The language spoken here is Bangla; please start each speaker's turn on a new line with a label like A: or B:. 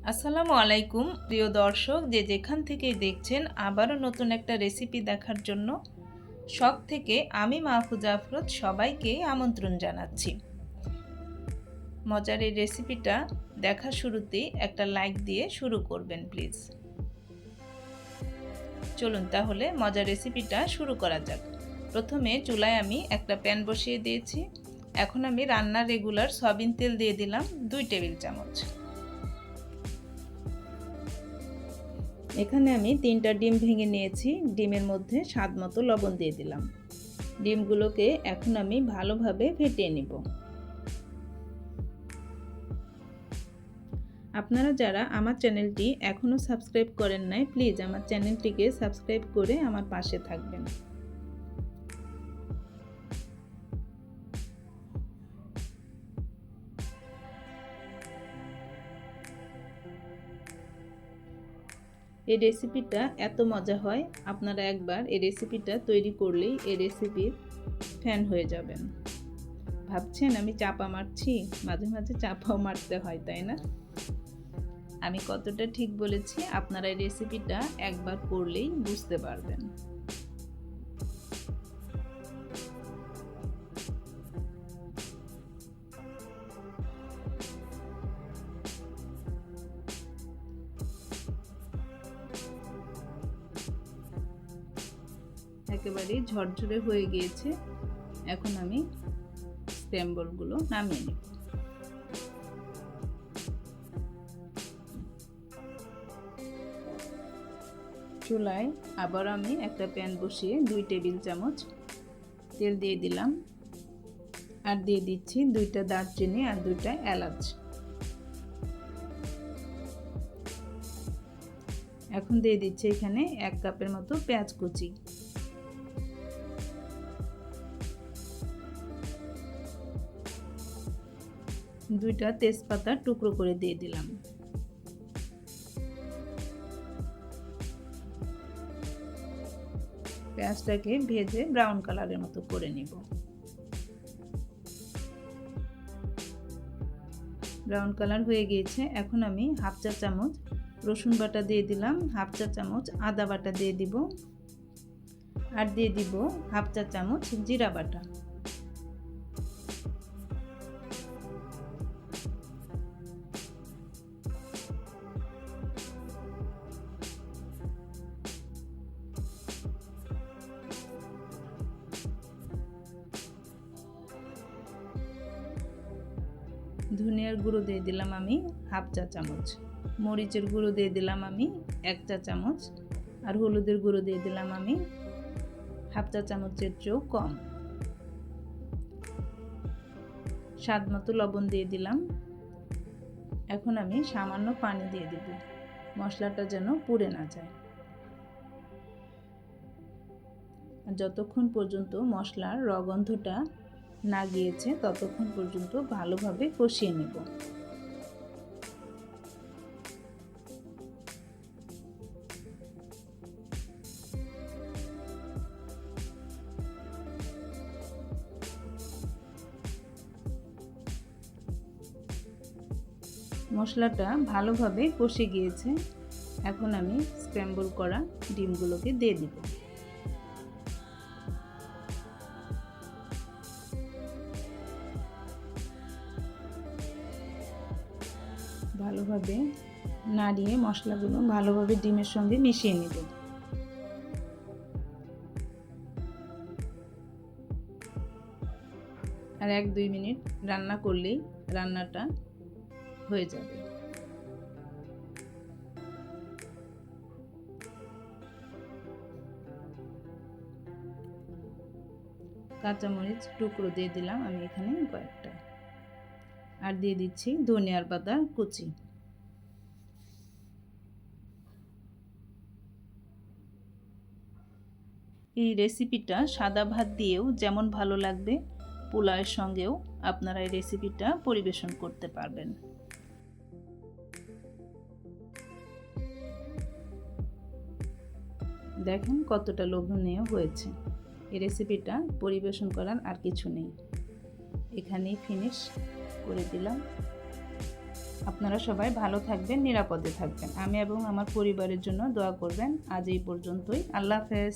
A: আসসালামু আলাইকুম প্রিয় দর্শক, যে যেখান থেকেই দেখছেন আবারও নতুন একটা রেসিপি দেখার জন্য শখ থেকে আমি মাহফুজা আফরোজ সবাইকে আমন্ত্রণ জানাচ্ছি। মজার এই রেসিপিটা দেখা শুরুতেই একটা লাইক দিয়ে শুরু করবেন প্লিজ। চলুন তাহলে মজার রেসিপিটা শুরু করা যাক। প্রথমে চুলায় আমি একটা প্যান বসিয়ে দিয়েছি। এখন আমি রান্নার রেগুলার সয়াবিন তেল দিয়ে দিলাম 2 টেবিল চামচ। এখানে আমি 3টা ডিম ভেঙে নিয়েছি। ডিমের মধ্যে স্বাদ মতো লবণ দিয়ে দিলাম। ডিমগুলোকে এখন আমি ভালোভাবে ফেটিয়ে নিব। আপনারা যারা আমার চ্যানেলটি এখনও সাবস্ক্রাইব করেন নাই, প্লিজ আমার চ্যানেলটিকে সাবস্ক্রাইব করে আমার পাশে থাকবেন। এই রেসিপিটা এত মজা হয়, আপনারা একবার এই রেসিপিটা তৈরি করলেই এই রেসিপির ফ্যান হয়ে যাবেন। ভাবছেন আমি চাপা মারছি? মাঝে মাঝে চাপাও মারতে হয়, তাই না? আমি কতটা ঠিক বলেছি আপনারা এই রেসিপিটা একবার করলেই বুঝতে পারবেন। একেবারেই ঝরঝরে হয়ে গিয়েছে। এখন আমি স্ক্র্যাম্বলগুলো নামিয়ে নেব। চুলায় আবার আমি একটা প্যান বসিয়ে 2 টেবিল চামচ তেল দিয়ে দিলাম, আর দিয়ে দিচ্ছি 2টা দারচিনি আর 2টা এলাচ। এখন দিয়ে দিচ্ছি এখানে 1 কাপের মতো পেঁয়াজ কুচি। দুইটা তেজপাতা টুকরো করে দিয়ে দিলাম। পেঁয়াজটাকে ভেজে ব্রাউন কালারের মতো করে নিব। ব্রাউন কালার হয়ে গিয়েছে। এখন আমি হাফ চা চামচ রসুন বাটা দিয়ে দিলাম, হাফ চা চামচ আদা বাটা দিয়ে দিব, আর দিয়ে দিব হাফ চা চামচ জিরা বাটা। ধনিয়ার গুঁড়ো দিয়ে দিলাম আমি হাফ চা চামচ, মরিচের গুঁড়ো দিয়ে দিলাম আমি 1 চা চামচ, আর হলুদের গুঁড়ো দিয়ে দিলাম আমি হাফ চা চামচের চেয়েও কম। স্বাদ মতো লবণ দিয়ে দিলাম। এখন আমি সামান্য পানি দিয়ে দেব, মশলাটা যেন পুড়ে না যায়। যতক্ষণ পর্যন্ত মশলার রগন্ধটা না গিয়েছে ততক্ষণ পর্যন্ত ভালোভাবে কষিয়ে নেব। মশলাটা ভালোভাবে কষে গিয়েছে। এখন আমি স্ক্র্যাম্বল করা ডিমগুলোকে দিয়ে দিব। ভালোভাবে নাড়িয়ে মশলাগুলো ভালোভাবে ডিমের সঙ্গে মিশিয়ে নেব। আর 1-2 মিনিট রান্না করলেই রান্নাটা হয়ে যাবে। কাঁচামরিচ টুকরো দিয়ে দিলাম আমি এখানে কয়েকটা, আর দিয়ে দিচ্ছি ধনিয়ার পাতা কুচি। এই রেসিপিটা সাদা ভাত দিয়েও যেমন ভালো লাগবে, পোলাওয়ের সঙ্গেও আপনারা এই রেসিপিটা পরিবেশন করতে পারবেন। দেখেন কতটা লোভনীয় হয়েছে। এই রেসিপিটা পরিবেশন করার আর কিছু নেই, এখানেই ফিনিশ করে দিলাম। আপনারা সবাই ভালো থাকবেন, নিরাপদে থাকবেন। আমি এবং আমার পরিবারের জন্য দোয়া করবেন। আজ এই পর্যন্তই। আল্লাহ হাফেজ।